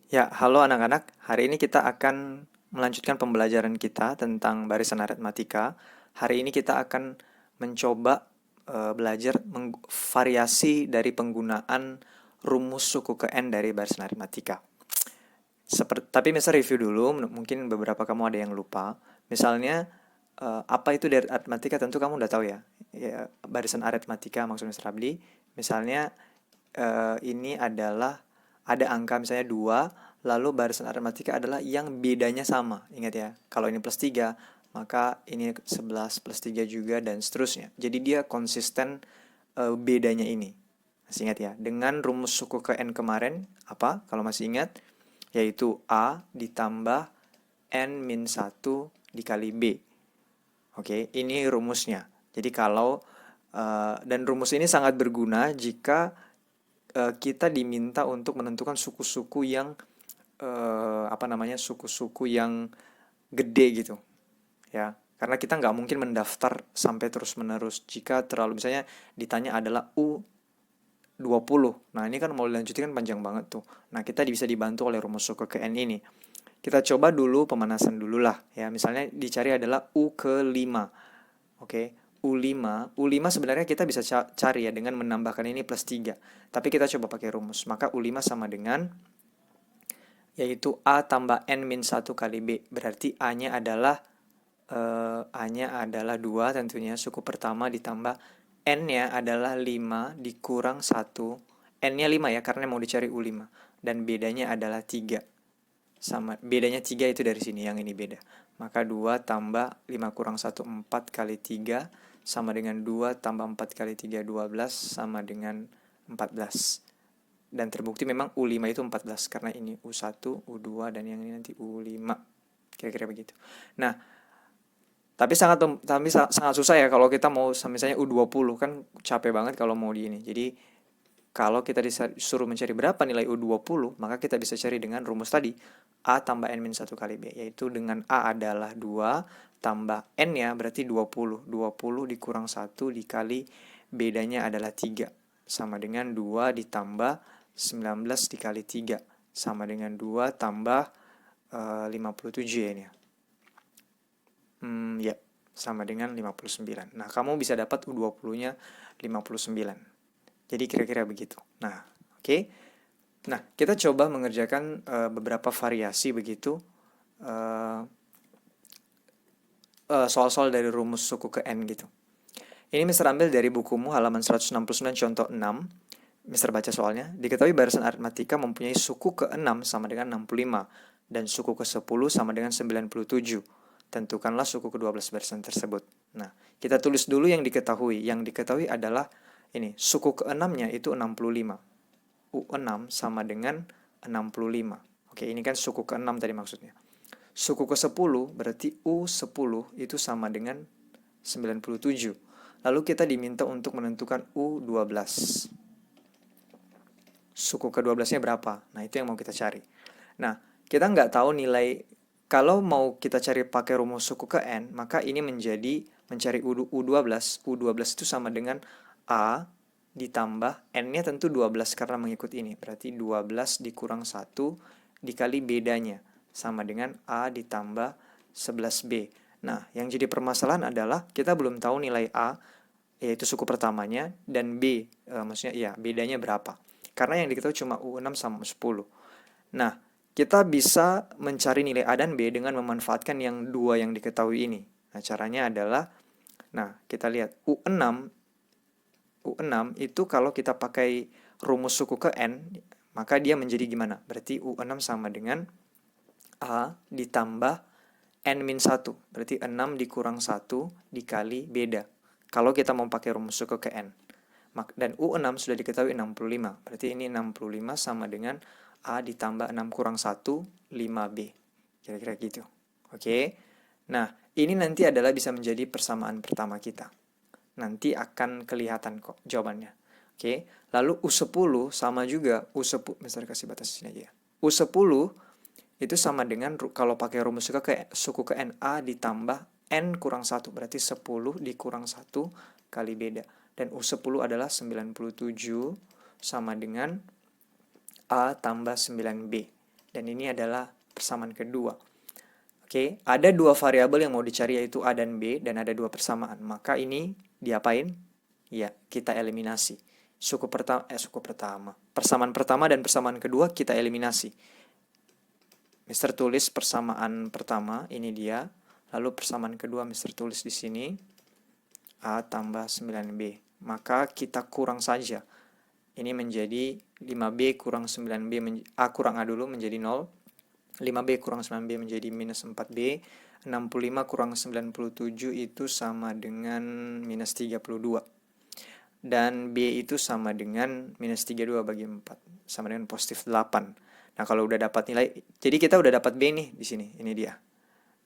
Ya, halo anak-anak. Hari ini kita akan melanjutkan pembelajaran kita tentang barisan aritmatika. Hari ini kita akan mencoba belajar variasi dari penggunaan rumus suku ke N dari barisan aritmatika. Tapi misal review dulu, mungkin beberapa kamu ada yang lupa. Misalnya, apa itu dari aritmatika tentu kamu udah tahu ya. Ya, barisan aritmatika maksudnya Mr. Abdi. Misalnya ini adalah ada angka misalnya 2, lalu barisan aritmatika adalah yang bedanya sama. Ingat ya, kalau ini plus 3, maka ini 11 plus 3 juga dan seterusnya. Jadi dia konsisten bedanya ini. Masih ingat ya? Dengan rumus suku ke N kemarin, apa? Kalau masih ingat, yaitu A ditambah N min 1 dikali B. Oke, ini rumusnya. Jadi kalau, dan rumus ini sangat berguna jika kita diminta untuk menentukan suku-suku yang apa namanya suku-suku yang gede gitu ya, karena kita nggak mungkin mendaftar sampai terus-menerus jika terlalu misalnya ditanya adalah U20. Nah ini kan mau dilanjutin kan panjang banget tuh. Nah kita bisa dibantu oleh rumus suku ke N ini. Kita coba dulu pemanasan dulu lah ya, misalnya dicari adalah U ke 5. Oke, U5 sebenarnya kita bisa cari ya dengan menambahkan ini plus 3. Tapi kita coba pakai rumus. Maka U5 sama dengan yaitu A tambah N min 1 kali B. Berarti A-nya adalah 2 tentunya. Suku pertama ditambah N-nya adalah 5 dikurang 1. N-nya 5 ya karena mau dicari U5. Dan bedanya adalah 3. Sama bedanya 3 itu dari sini, yang ini beda. Maka 2 tambah 5 kurang 1 4 kali 3 sama dengan 2 tambah 4 kali 3 12 sama dengan 14. Dan terbukti memang U5 itu 14 karena ini U1, U2 dan yang ini nanti U5. Kira-kira begitu. Nah, tapi sangat susah ya kalau kita mau misalnya U20 kan capek banget kalau mau di ini. Jadi kalau kita disuruh mencari berapa nilai U20, maka kita bisa cari dengan rumus tadi. A tambah N min 1 kali B. Yaitu dengan A adalah 2, tambah N-nya berarti 20. 20 dikurang 1 dikali bedanya adalah 3. Sama dengan 2 ditambah 19 dikali 3. Sama dengan 2 tambah 57 ya ini ya. Ya, sama dengan 59. Nah, kamu bisa dapat U20-nya 59. Jadi kira-kira begitu. Nah, oke. Nah, kita coba mengerjakan beberapa variasi begitu. eh, Soal-soal dari rumus suku ke N gitu. Ini Mister ambil dari bukumu halaman 169 contoh 6. Mister baca soalnya. Diketahui barisan aritmatika mempunyai suku ke-6 sama dengan 65 dan suku ke-10 sama dengan 97. Tentukanlah suku ke-12 barisan tersebut. Nah, kita tulis dulu yang diketahui. Yang diketahui adalah ini, suku ke-6-nya itu 65. U6 sama dengan 65. Oke, ini kan suku ke-6 tadi maksudnya. Suku ke-10 berarti U10 itu sama dengan 97. Lalu kita diminta untuk menentukan U12. Suku ke-12-nya berapa? Nah, itu yang mau kita cari. Nah, kita nggak tahu nilai. Kalau mau kita cari pakai rumus suku ke N, maka ini menjadi mencari U12. U12 itu sama dengan A ditambah N-nya tentu 12 karena mengikut ini. Berarti 12 dikurang 1 dikali bedanya. Sama dengan A ditambah 11B. Nah, yang jadi permasalahan adalah kita belum tahu nilai A, yaitu suku pertamanya, dan B, maksudnya ya bedanya berapa. Karena yang diketahui cuma U6 sama U10. Nah, kita bisa mencari nilai A dan B dengan memanfaatkan yang dua yang diketahui ini. Nah, caranya adalah, nah kita lihat U6 itu kalau kita pakai rumus suku ke N, maka dia menjadi gimana? Berarti U6 sama dengan A ditambah N min 1. Berarti 6 dikurang 1 dikali beda. Kalau kita mau pakai rumus suku ke N. Dan U6 sudah diketahui 65. Berarti ini 65 sama dengan A ditambah 6 kurang 1, 5B. Kira-kira gitu. Oke. Nah, ini nanti adalah bisa menjadi persamaan pertama kita. Nanti akan kelihatan kok jawabannya. Oke. Lalu U10 sama juga. U10, misalnya kasih batas sini aja ya. U10 itu sama dengan kalau pakai rumus suku ke N, A ditambah N kurang 1. Berarti 10 dikurang 1 kali beda. Dan U10 adalah 97 sama dengan A tambah 9B. Dan ini adalah persamaan kedua. Oke, ada dua variabel yang mau dicari yaitu A dan B, dan ada dua persamaan. Maka ini diapain? Ya, kita eliminasi. Persamaan pertama dan persamaan kedua kita eliminasi. Mister tulis persamaan pertama, ini dia. Lalu persamaan kedua Mister tulis di sini. A tambah 9B. Maka kita kurang saja. Ini menjadi 5B kurang 9B, A kurang A dulu menjadi 0. 5B kurang 9B menjadi minus 4B. 65 kurang 97 itu sama dengan minus 32. Dan B itu sama dengan minus 32 bagi 4. Sama dengan positif 8. Nah, kalau udah dapat nilai, jadi kita udah dapat B nih di sini. Ini dia.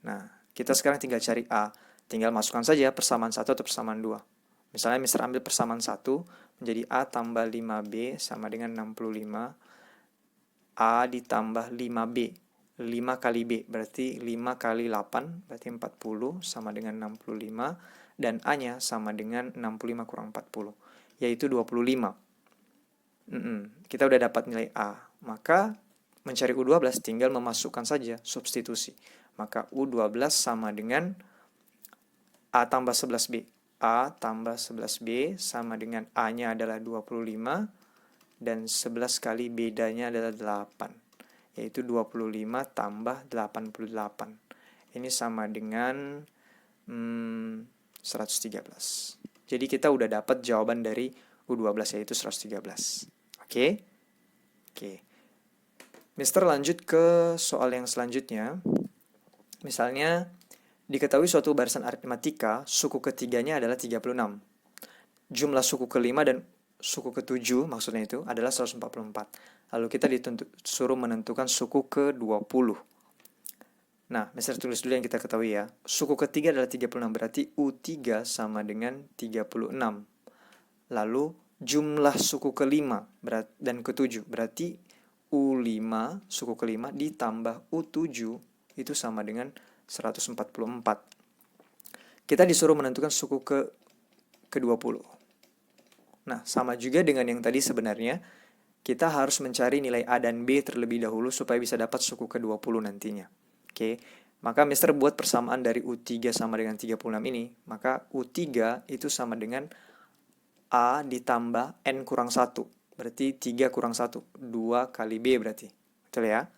Nah, kita sekarang tinggal cari A. Tinggal masukkan saja persamaan 1 atau persamaan 2. Misalnya Mister ambil persamaan 1 menjadi A tambah 5B sama dengan 65. A ditambah 5B. 5 kali B berarti 5 kali 8 berarti 40 sama dengan 65. Dan A-nya sama dengan 65 kurang 40 yaitu 25. Kita udah dapat nilai A. Maka mencari U12 tinggal memasukkan saja substitusi. Maka U12 sama dengan A tambah 11B. A tambah 11B sama dengan A-nya adalah 25 dan 11 kali bedanya adalah 8. Yaitu 25 tambah 88. Ini sama dengan 113. Jadi kita udah dapat jawaban dari U12 yaitu 113. Oke? Oke. Mister lanjut ke soal yang selanjutnya. Misalnya, diketahui suatu barisan aritmatika, suku ketiganya adalah 36. Jumlah suku kelima dan suku ketujuh, maksudnya itu, adalah 144. Lalu kita disuruh menentukan suku ke-20. Nah, Mister tulis dulu yang kita ketahui ya. Suku ketiga adalah 36, berarti U3 sama dengan 36. Lalu, jumlah suku kelima dan ketujuh, berarti U5, suku kelima, ditambah U7, itu sama dengan 144. Kita disuruh menentukan suku ke-20. Nah, sama juga dengan yang tadi sebenarnya, kita harus mencari nilai A dan B terlebih dahulu supaya bisa dapat suku ke-20 nantinya. Oke, maka Mister buat persamaan dari U3 sama dengan 36 ini. Maka U3 itu sama dengan A ditambah N kurang 1. Berarti 3 kurang 1. 2 kali B berarti. Betul ya?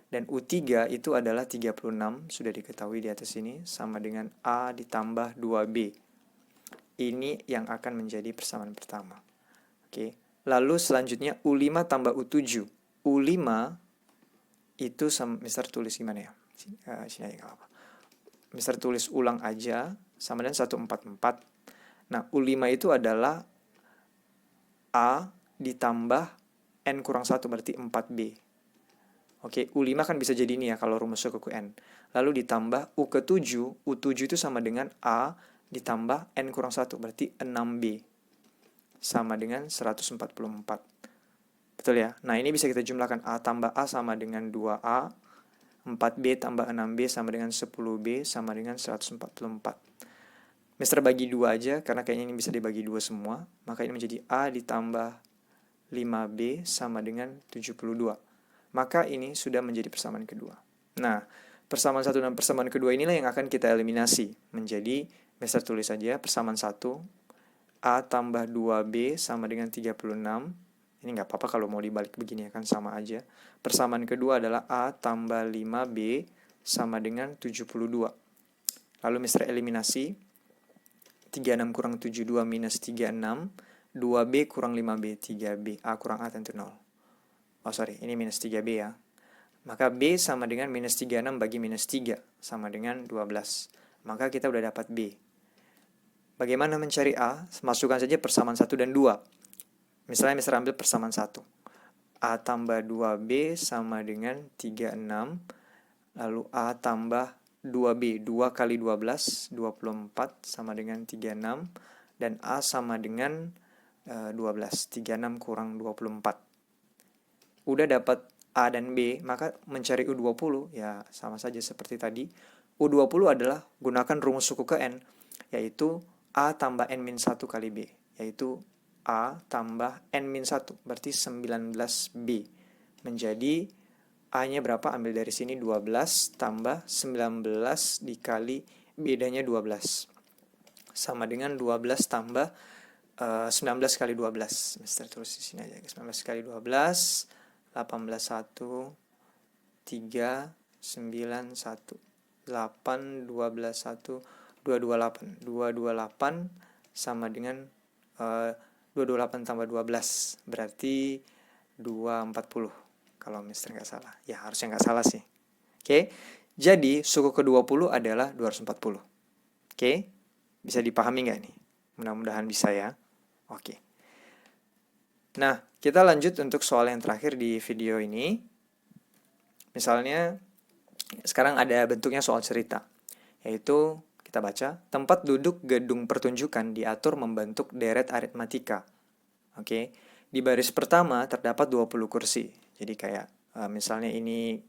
Dan U3 itu adalah 36, sudah diketahui di atas ini, sama dengan A ditambah 2B. Ini yang akan menjadi persamaan pertama. Oke. Lalu selanjutnya U5 tambah U7. U5 itu Mister tulis gimana ya? Sini aja nggak apa-apa. Mister tulis ulang aja sama dengan 144. Nah, U5 itu adalah A ditambah N kurang 1 berarti 4B. Oke, U5 kan bisa jadi ini ya kalau rumus suku N. Lalu ditambah U ke-7, U7 itu sama dengan A ditambah N kurang 1 berarti 6B. Sama dengan 144. Betul ya? Nah, ini bisa kita jumlahkan. A tambah A sama dengan 2A. 4B tambah 6B sama dengan 10B sama dengan 144. Mister bagi 2 aja, karena kayaknya ini bisa dibagi 2 semua. Maka ini menjadi A ditambah 5B sama dengan 72. Maka ini sudah menjadi persamaan kedua. Nah, persamaan 1 dan persamaan kedua inilah yang akan kita eliminasi. Menjadi, Mister tulis saja, persamaan 1, A tambah 2B sama dengan 36. Ini nggak apa-apa kalau mau dibalik begini ya kan, sama aja. Persamaan kedua adalah A tambah 5B sama dengan 72. Lalu Mister eliminasi. 36 kurang 72 minus 36. 2B kurang 5B, 3B. A kurang A tentu 0. Oh sorry, ini minus 3B ya. Maka B sama dengan minus 36 bagi minus 3. Sama dengan 12. Maka kita udah dapat B. Bagaimana mencari A? Masukkan saja persamaan 1 dan 2. Misalnya Mister ambil persamaan 1. A tambah 2B sama dengan 36. Lalu A tambah 2B. 2 kali 12, 24 sama dengan 36. Dan A sama dengan 12. 36 kurang 24. Udah dapat A dan B, maka mencari U20 ya sama saja seperti tadi. U20 adalah gunakan rumus suku ke N, yaitu A tambah N-1 kali B, yaitu A tambah N-1, berarti 19B, menjadi A-nya berapa? Ambil dari sini 12 tambah 19 dikali bedanya 12. Sama dengan 12 tambah 19 kali 12. Mister tulis di sini aja. 19 kali 12, 18, 1, 3, 9, 1. 8, 12, 1, 228. 228 sama dengan 228 tambah 12. Berarti 240. Kalau Mister nggak salah. Ya harusnya nggak salah sih. Oke. Jadi suku ke-20 adalah 240. Oke. Bisa dipahami nggak nih? Mudah-mudahan bisa ya. Oke. Nah, kita lanjut untuk soal yang terakhir di video ini. Misalnya, sekarang ada bentuknya soal cerita. Yaitu, kita baca, tempat duduk gedung pertunjukan diatur membentuk deret aritmatika. Oke. Di baris pertama terdapat 20 kursi. Jadi kayak misalnya ini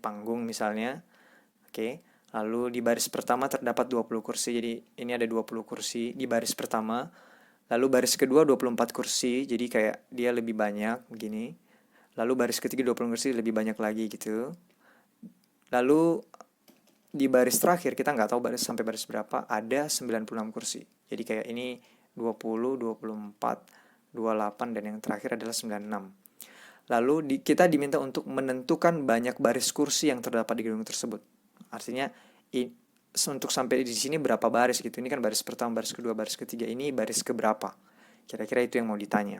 panggung misalnya. Oke. Lalu di baris pertama terdapat 20 kursi. Jadi ini ada 20 kursi di baris pertama. Lalu baris kedua 24 kursi. Jadi kayak dia lebih banyak begini. Lalu baris ketiga 20 kursi lebih banyak lagi gitu. Lalu di baris terakhir kita nggak tahu sampai baris berapa, ada 96 kursi. Jadi kayak ini 20, 24, 28 dan yang terakhir adalah 96. Lalu kita diminta untuk menentukan banyak baris kursi yang terdapat di gedung tersebut. Artinya untuk sampai di sini berapa baris gitu. Ini kan baris pertama, baris kedua, baris ketiga. Ini baris keberapa? Kira-kira itu yang mau ditanya.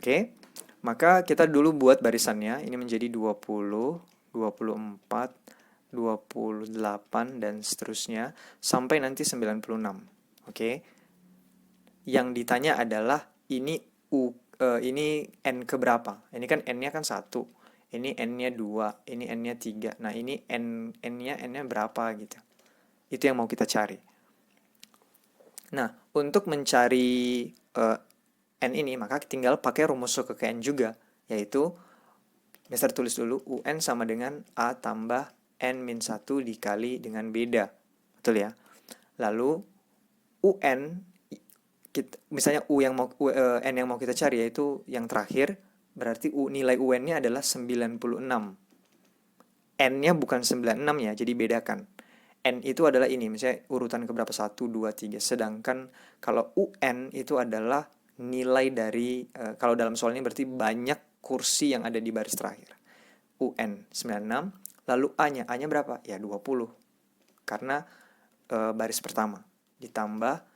Oke. Maka kita dulu buat barisannya. Ini menjadi 20, 24, 28 dan seterusnya sampai nanti 96. Oke. Yang ditanya adalah ini ini n keberapa? Ini kan n-nya kan 1. Ini n-nya 2, ini n-nya 3. Nah, ini n-nya berapa gitu. Itu yang mau kita cari. Nah, untuk mencari n ini, maka tinggal pakai rumus suku ke n juga, yaitu Mister tulis dulu UN sama dengan A tambah N-1 dikali dengan beda. Betul ya? Lalu UN misalnya N yang mau kita cari yaitu yang terakhir, berarti nilai UN-nya adalah 96. N-nya bukan 96 ya, jadi bedakan. N itu adalah ini, misalnya urutan keberapa? 1, 2, 3. Sedangkan kalau UN itu adalah nilai dari, kalau dalam soal ini berarti banyak kursi yang ada di baris terakhir. UN 96, lalu A-nya berapa? Ya 20. Karena baris pertama. Ditambah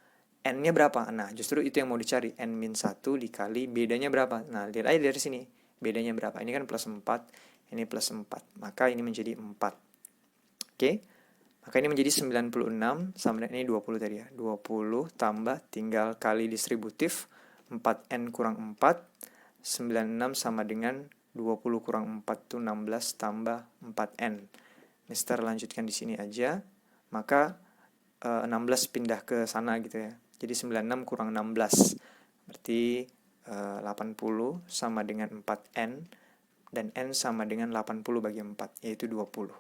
N-nya berapa? Nah, justru itu yang mau dicari. N-1 dikali bedanya berapa? Nah, lihat aja dari sini. Bedanya berapa? Ini kan plus 4, ini plus 4. Maka ini menjadi 4. Oke? Maka ini menjadi 96 sama dengan ini 20 tadi ya. 20 tambah tinggal kali distributif. 4N kurang 4. 96 sama dengan 20 kurang 4 itu 16 tambah 4N. Mister lanjutkan di sini aja. Maka 16 pindah ke sana gitu ya. Jadi 96 kurang 16. Berarti 80 sama dengan 4N. Dan N sama dengan 80 bagi 4. Yaitu 20.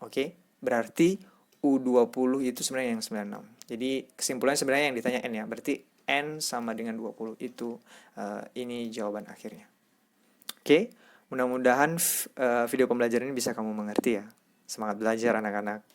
Oke. Berarti U20 itu sebenarnya yang 96. Jadi kesimpulannya sebenarnya yang ditanya N ya. Berarti N sama dengan 20 itu ini jawaban akhirnya. Oke. Mudah-mudahan video pembelajaran ini bisa kamu mengerti ya. Semangat belajar anak-anak.